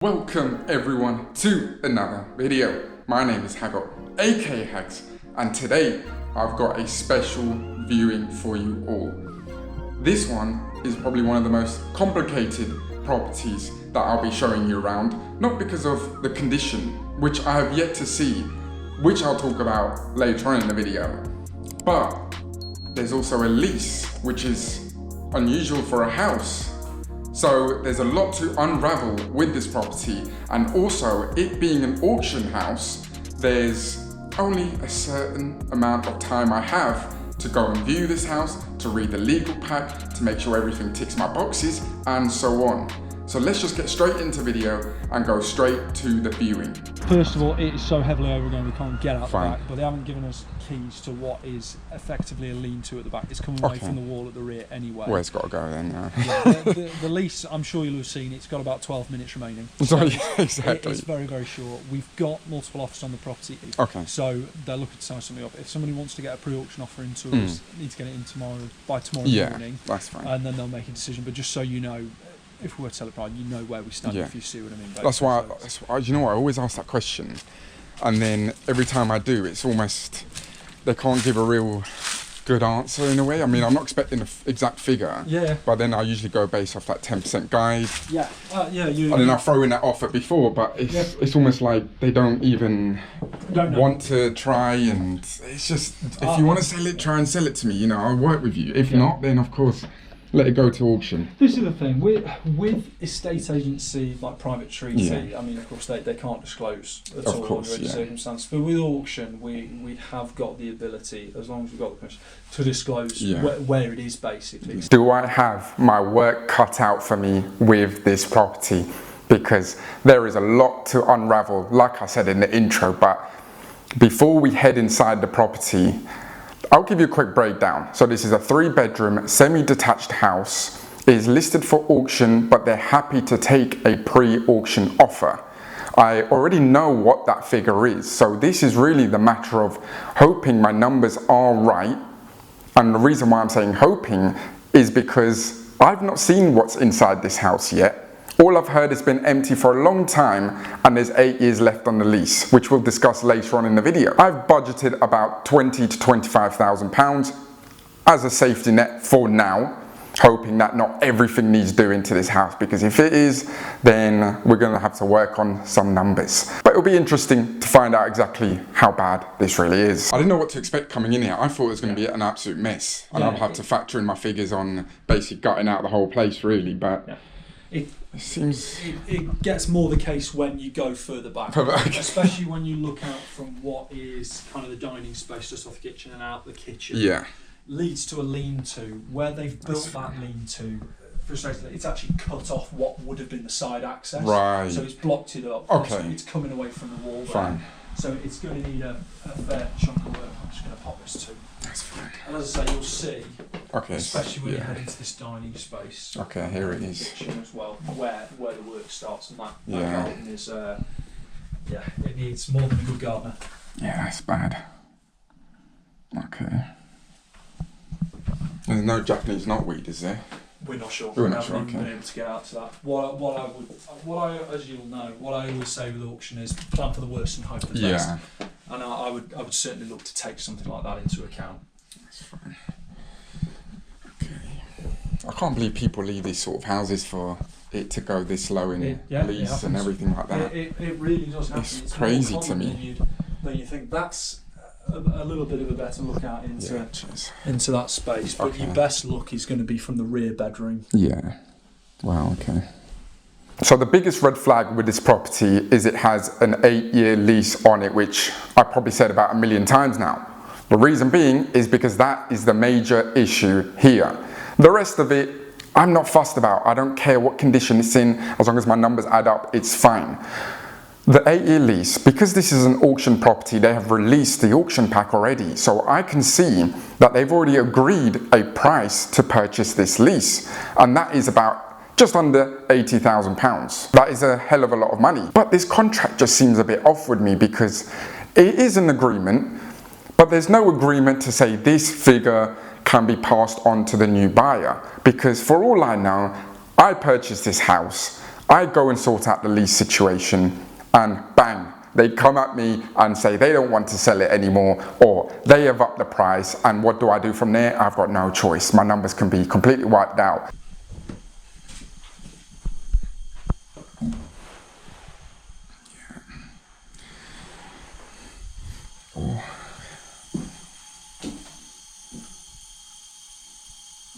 Welcome everyone to another video. My name is Haggot, aka Hags, and today I've got a special viewing for you all. This one is probably one of the most complicated properties that I'll be showing you around, not because of the condition, which I have yet to see, which I'll talk about later on in the video, but there's also a lease, which is unusual for a house. So there's a lot to unravel with this property, and also it being an auction house, there's only a certain amount of time I have to go and view this house, to read the legal pack, to make sure everything ticks my boxes, and so on. So let's just get straight into video and go straight to the viewing. First of all, it is so heavily overgrown we can't get out Fine. the back, but they haven't given us keys to what is effectively a lean-to at the back. It's coming away from the wall at the rear anyway. Well, it's got to go then now. Yeah, the lease, I'm sure you'll have seen, it's got about 12 minutes remaining. So exactly. It's very, very short. We've got multiple offers on the property. Okay. So they're looking to sign something up. If somebody wants to get a pre-auction offer into us, need to get it in by tomorrow morning. That's fine. And then they'll make a decision. But just so you know, if we were to sell it prior, you know where we stand, if you see what I mean. That's why, you know what, I always ask that question, and then every time I do, it's almost, they can't give a real good answer in a way. I mean, I'm not expecting an exact figure, but then I usually go based off that 10% guide. And then I throw in that offer before, but it's almost like they don't even want to try, and it's just, if you want to sell it, try and sell it to me, you know, I'll work with you. If not, then of course, let it go to auction. This is the thing, with estate agency, like private treaty, I mean, of course, they can't disclose at all under any circumstance, but with auction, we have got the ability, as long as we've got the permission, to disclose where it is, basically. Do I have my work cut out for me with this property? Because there is a lot to unravel, like I said in the intro, but before we head inside the property, I'll give you a quick breakdown. So this is a 3-bedroom, semi-detached house. It is listed for auction, but they're happy to take a pre-auction offer. I already know what that figure is. So this is really the matter of hoping my numbers are right. And the reason why I'm saying hoping is because I've not seen what's inside this house yet. All I've heard has been empty for a long time, and there's 8 years left on the lease, which we'll discuss later on in the video. I've budgeted about £20,000 to £25,000 as a safety net for now, hoping that not everything needs doing to this house, because if it is, then we're going to have to work on some numbers. But it'll be interesting to find out exactly how bad this really is. I didn't know what to expect coming in here. I thought it was going to be an absolute mess, and I'll have to factor in my figures on basically gutting out the whole place really, but It gets more the case when you go further back, especially when you look out from what is kind of the dining space just off the kitchen and out the kitchen. Leads to a lean-to. Where they've built that lean-to, frustratingly, it's actually cut off what would have been the side access. Right. So it's blocked it up. So it's coming away from the wall there. So it's going to need a fair chunk of work. I'm just going to pop this to. That's fine. And as I say, you'll see, especially when you head into this dining space. Here it is. Kitchen as well, where the work starts, and that garden is, it needs more than a good gardener. Yeah, that's bad. Okay. There's no Japanese knotweed, is there? We're not sure. We're We not haven't sure, even been able to get out to that. As you'll know, what I always say with auction is plan for the worst and hope for the best. And I would certainly look to take something like that into account. That's fine. Okay. I can't believe people leave these sort of houses for it to go this low in lease and everything like that. It really does happen. It's crazy to me. Then you think that's a little bit of a better look out into that space, but your best look is going to be from the rear bedroom. Wow, okay. So the biggest red flag with this property is it has an 8-year lease on it, which I probably said about 1,000,000 times now. The reason being is because that is the major issue here. The rest of it, I'm not fussed about. I don't care what condition it's in, as long as my numbers add up, it's fine. The 8-year lease, because this is an auction property, they have released the auction pack already, so I can see that they've already agreed a price to purchase this lease, and that is about just under £80,000. That is a hell of a lot of money. But this contract just seems a bit off with me, because it is an agreement, but there's no agreement to say this figure can be passed on to the new buyer, because for all I know, I purchased this house, I go and sort out the lease situation and bang, they come at me and say they don't want to sell it anymore, or they have upped the price, and what do I do from there? I've got no choice. My numbers can be completely wiped out.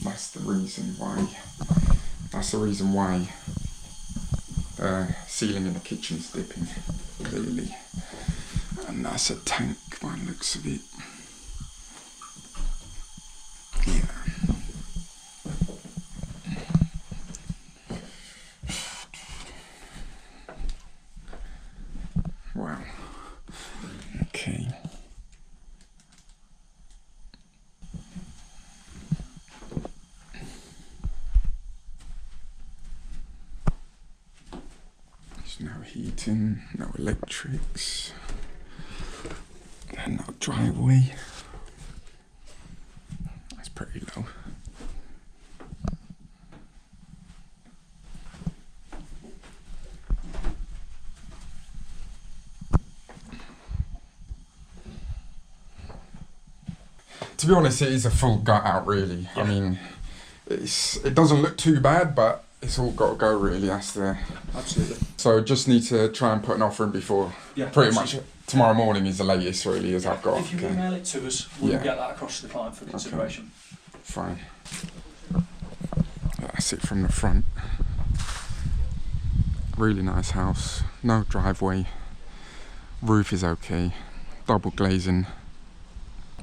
That's the reason why the ceiling in the kitchen's dipping, clearly. And that's a tank by the looks of it. Yeah. Wow. Okay. No heating, no electrics, and no driveway. That's pretty low. To be honest, it is a full gut out, really. Yeah. I mean, it doesn't look too bad, but it's all got to go, really. That's the... Absolutely. So just need to try and put an offer in before. Yeah, pretty much tomorrow morning is the latest, really, as I've got. If you email it to us, we'll get that across to the client for consideration. Okay. Fine. That's it from the front. Really nice house. No driveway. Roof is okay. Double glazing.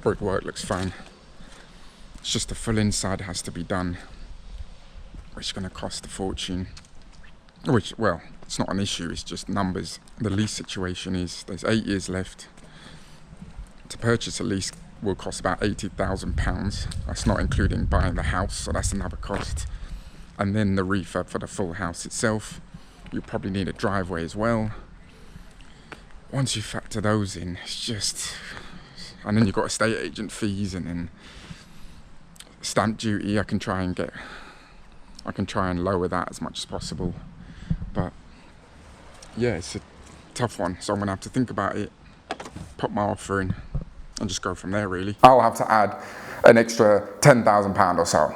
Brickwork looks fine. It's just the full inside has to be done, which is going to cost a fortune. Which, well, it's not an issue, it's just numbers. The lease situation is, there's 8 years left. To purchase a lease will cost about £80,000. That's not including buying the house, so that's another cost. And then the refurb for the full house itself. You probably need a driveway as well. Once you factor those in, it's just... And then you've got estate agent fees, and then stamp duty. I can try and lower that as much as possible. But yeah, it's a tough one. So I'm gonna have to think about it, put my offer in, and just go from there, really. I'll have to add an extra £10,000 or so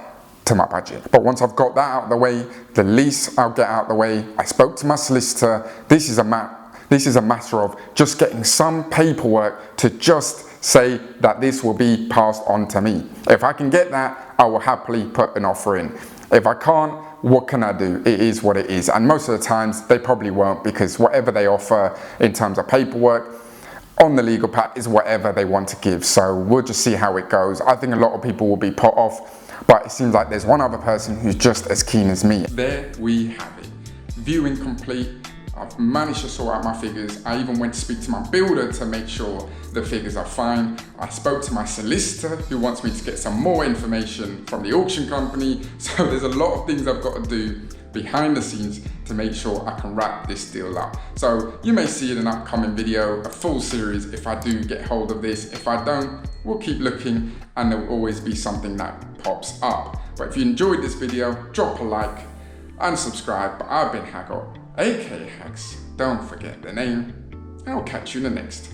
to my budget. But once I've got that out of the way, the lease I'll get out of the way. I spoke to my solicitor. This is a matter of just getting some paperwork to just say that this will be passed on to me. If I can get that, I will happily put an offer in. If I can't, what can I do? It is what it is. And most of the times they probably won't, because whatever they offer in terms of paperwork on the legal pack is whatever they want to give. So we'll just see how it goes. I think a lot of people will be put off, but it seems like there's one other person who's just as keen as me. There we have it. Viewing complete. I've managed to sort out my figures. I even went to speak to my builder to make sure the figures are fine. I spoke to my solicitor who wants me to get some more information from the auction company. So there's a lot of things I've got to do behind the scenes to make sure I can wrap this deal up. So you may see in an upcoming video a full series if I do get hold of this. If I don't, we'll keep looking, and there will always be something that pops up. But if you enjoyed this video, drop a like and subscribe. But I've been Haggot, aka Hags. Don't forget the name, and I'll catch you in the next.